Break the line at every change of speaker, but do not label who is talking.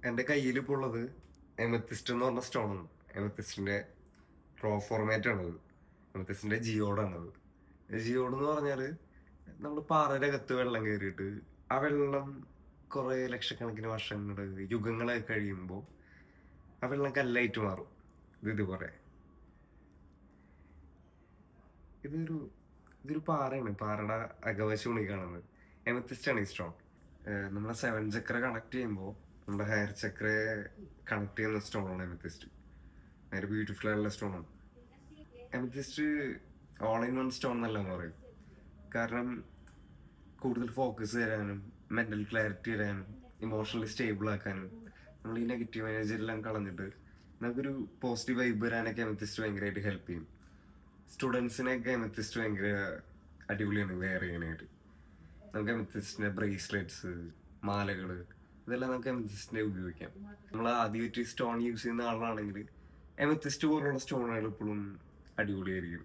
എൻ്റെ കയ്യിൽ ഇപ്പോൾ ഉള്ളത് എമത്തിസ്റ്റ് എന്ന് പറഞ്ഞ സ്റ്റോണാണ്. എമത്തിസ്റ്റിൻ്റെ റോ ഫോർമാറ്റ് ആണത്. എമത്തിസ്റ്റിൻ്റെ ജിയോഡാണത്. ജിയോഡ് എന്ന് പറഞ്ഞാൽ നമ്മൾ പാറയുടെ അകത്ത് വെള്ളം കയറിയിട്ട് ആ വെള്ളം കുറേ ലക്ഷക്കണക്കിന് വർഷങ്ങൾ യുഗങ്ങളൊക്കെ കഴിയുമ്പോൾ ആ വെള്ളം കല്ലായിട്ട് മാറും. ഇതുപോലെ ഇതൊരു ഇതൊരു പാറയാണ്. പാറയുടെ അകവശമാണ് ഈ കാണുന്നത്. എമത്തിസ്റ്റ് ആണ് ഈ സ്റ്റോൺ. നമ്മളെ സെവൻ ചക്ര കണക്ട് ചെയ്യുമ്പോൾ നമ്മുടെ ഹെയർ ചക്രയെ കണക്ട് ചെയ്യുന്ന സ്റ്റോണാണ് എമത്തിസ്റ്റ്. ഭയങ്കര ബ്യൂട്ടിഫുൾ ആയിട്ടുള്ള സ്റ്റോണാണ് എമത്തിസ്റ്റ്. ഓൾ ഇൻ വൺ സ്റ്റോൺ എന്നല്ല പറയും. കാരണം കൂടുതൽ ഫോക്കസ് തരാനും മെന്റൽ ക്ലാരിറ്റി തരാനും ഇമോഷണലി സ്റ്റേബിൾ ആക്കാനും നമ്മൾ ഈ നെഗറ്റീവ് എനർജി എല്ലാം കളഞ്ഞിട്ട് നമുക്കൊരു പോസിറ്റീവ് വൈബ് വരാനൊക്കെ എമത്തിസ്റ്റ് ഭയങ്കരമായിട്ട് ഹെൽപ്പ് ചെയ്യും. സ്റ്റുഡൻസിനൊക്കെ എമത്തിസ്റ്റ് ഭയങ്കര അടിപൊളിയാണ് വെയർ ചെയ്യാനായിട്ട്. നമുക്ക് എമത്തിസ്റ്റിന്റെ ബ്രേസ്ലെറ്റ്സ്, മാലകൾ, ഇതെല്ലാം നമുക്ക് എമത്തിസ്റ്റിനെ ഉപയോഗിക്കാം. നമ്മൾ ആദ്യമായിട്ട് സ്റ്റോൺ യൂസ് ചെയ്യുന്ന ആളാണെങ്കിൽ എമത്തിസ്റ്റ് പോലുള്ള സ്റ്റോണുകൾ എപ്പോഴും അടിപൊളിയായിരിക്കും.